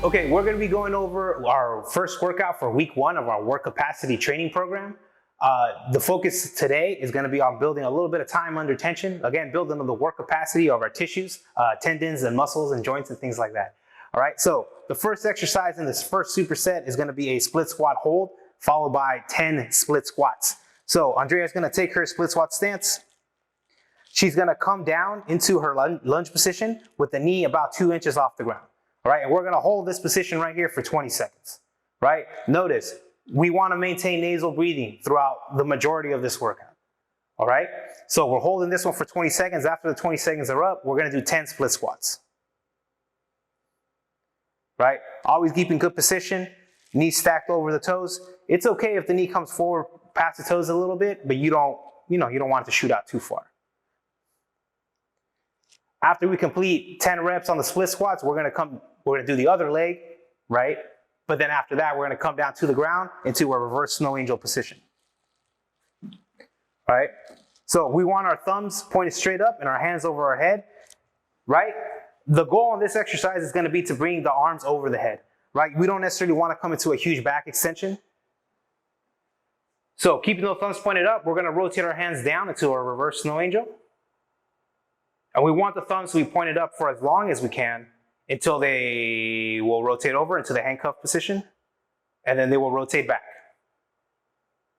Okay, we're going to be going over our first workout for week 1 of our work capacity training program. The focus today is going to be on building a little bit of time under tension. Again, building on the work capacity of our tissues, tendons and muscles and joints and things like that. All right, so the first exercise in this first superset is going to be a split squat hold followed by 10 split squats. So Andrea is going to take her split squat stance. She's going to come down into her lunge position with the knee about 2 inches off the ground. All right, and we're going to hold this position right here for 20 seconds. Right? Notice, we want to maintain nasal breathing throughout the majority of this workout. All right? So we're holding this one for 20 seconds. After the 20 seconds are up, we're going to do 10 split squats. Right? Always keep in good position, knees stacked over the toes. It's okay if the knee comes forward past the toes a little bit, but you don't want it to shoot out too far. After we complete 10 reps on the split squats, we're gonna do the other leg, right? But then after that, we're gonna come down to the ground into a reverse snow angel position. All right? So we want our thumbs pointed straight up and our hands over our head, right? The goal on this exercise is gonna be to bring the arms over the head, right? We don't necessarily wanna come into a huge back extension. So keeping those thumbs pointed up, we're gonna rotate our hands down into a reverse snow angel. And we want the thumbs to be pointed up for as long as we can until they will rotate over into the handcuff position, and then they will rotate back.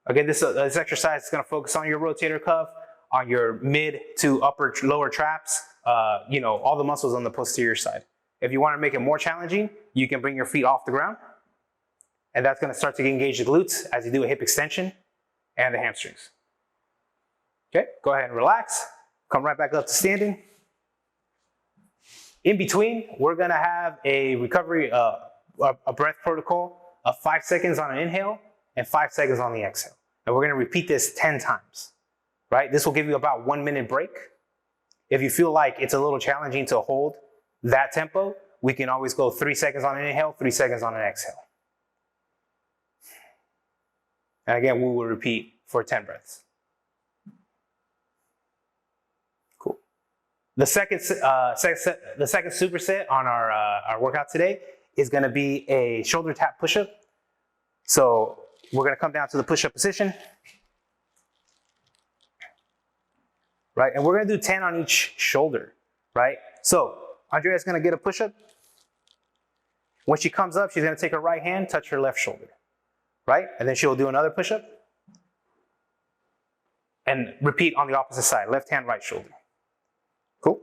Again, this exercise is going to focus on your rotator cuff, on your mid to lower traps, all the muscles on the posterior side. If you want to make it more challenging, you can bring your feet off the ground, and that's going to start to engage the glutes as you do a hip extension and the hamstrings. Okay, go ahead and relax. Come right back up to standing. In between, we're gonna have a recovery, a breath protocol of 5 seconds on an inhale and 5 seconds on the exhale. And we're gonna repeat this 10 times, right? This will give you about 1 minute break. If you feel like it's a little challenging to hold that tempo, we can always go 3 seconds on an inhale, 3 seconds on an exhale. And again, we will repeat for 10 breaths. The second superset on our workout today is going to be a shoulder tap push-up. So we're going to come down to the push-up position, right? And we're going to do 10 on each shoulder, right? So Andrea's going to get a push-up. When she comes up, she's going to take her right hand, touch her left shoulder, right? And then she will do another push-up and repeat on the opposite side, left hand, right shoulder. Cool.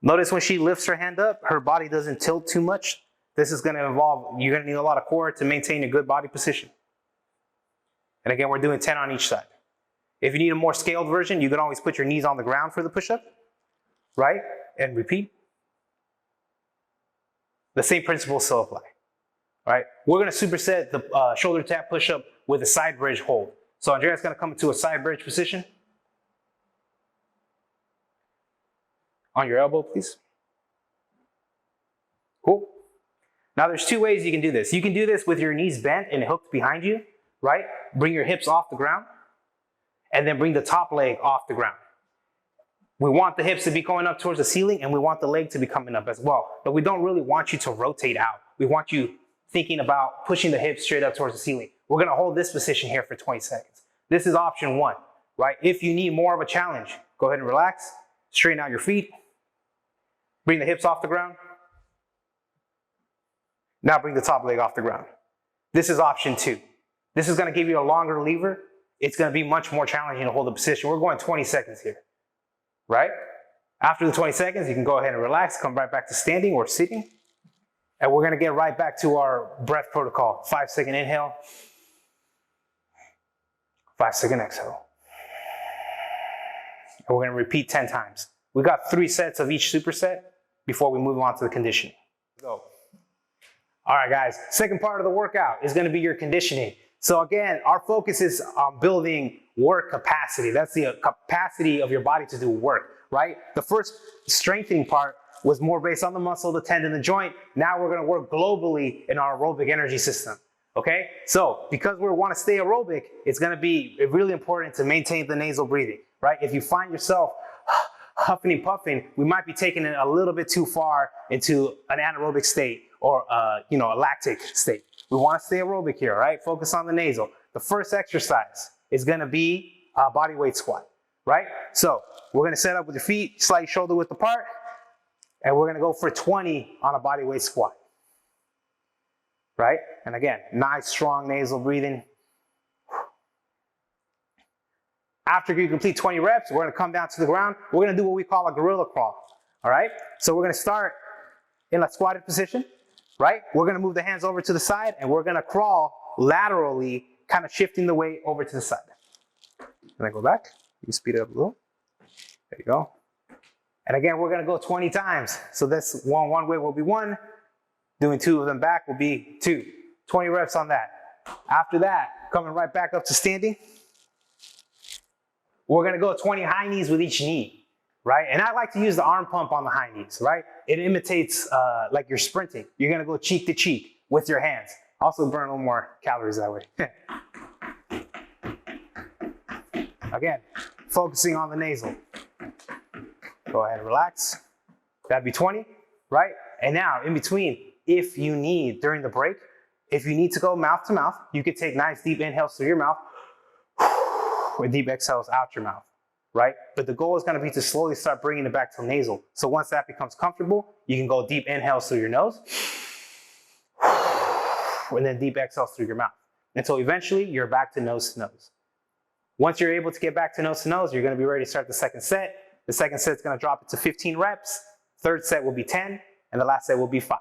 Notice when she lifts her hand up, her body doesn't tilt too much. This is going to involve, you're going to need a lot of core to maintain a good body position. And again, we're doing 10 on each side. If you need a more scaled version, you can always put your knees on the ground for the push-up, right? And repeat. The same principles still apply, all right? We're going to superset the shoulder tap push-up with a side bridge hold. So Andrea's going to come into a side bridge position. On your elbow, please. Cool. Now there's 2 ways you can do this. You can do this with your knees bent and hooked behind you, right? Bring your hips off the ground, and then bring the top leg off the ground. We want the hips to be going up towards the ceiling, and we want the leg to be coming up as well. But we don't really want you to rotate out. We want you thinking about pushing the hips straight up towards the ceiling. We're gonna hold this position here for 20 seconds. This is option 1, right? If you need more of a challenge, go ahead and relax, straighten out your feet, bring the hips off the ground. Now bring the top leg off the ground. This is option 2. This is going to give you a longer lever. It's going to be much more challenging to hold the position. We're going 20 seconds here, right? After the 20 seconds, you can go ahead and relax, come right back to standing or sitting. And we're going to get right back to our breath protocol. 5 second inhale, 5 second exhale. And we're going to repeat 10 times. We got 3 sets of each superset before we move on to the conditioning. Go. All right, guys, second part of the workout is going to be your conditioning. So again, our focus is on building work capacity. That's the capacity of your body to do work, right? The first strengthening part was more based on the muscle, the tendon, the joint. Now we're going to work globally in our aerobic energy system, okay? So because we want to stay aerobic, it's going to be really important to maintain the nasal breathing, right? If you find yourself huffing and puffing, we might be taking it a little bit too far into an anaerobic state or a lactic state. We want to stay aerobic here, right? Focus on the nasal. The first exercise is going to be a body weight squat, right? So we're going to set up with your feet slightly shoulder width apart, and we're going to go for 20 on a body weight squat, right? And again, nice strong nasal breathing. After you complete 20 reps, we're going to come down to the ground. We're going to do what we call a gorilla crawl, all right? So we're going to start in a squatted position, right? We're going to move the hands over to the side, and we're going to crawl laterally, kind of shifting the weight over to the side. And then go back. You speed it up a little. There you go. And again, we're going to go 20 times. So this one way will be 1. Doing 2 of them back will be 2. 20 reps on that. After that, coming right back up to standing. We're going to go 20 high knees with each knee, right? And I like to use the arm pump on the high knees, right? It imitates like you're sprinting. You're going to go cheek to cheek with your hands. Also burn a little more calories that way. Again, focusing on the nasal. Go ahead and relax. That'd be 20, right? And now, in between, if you need, during the break, if you need to go mouth to mouth, you can take nice deep inhales through your mouth or deep exhales out your mouth, right? But the goal is going to be to slowly start bringing it back to nasal. So once that becomes comfortable, you can go deep inhales through your nose and then deep exhales through your mouth until eventually you're back to nose. Once you're able to get back to nose, you're going to be ready to start the second set. The second set is going to drop it to 15 reps. Third set will be 10, and the last set will be 5.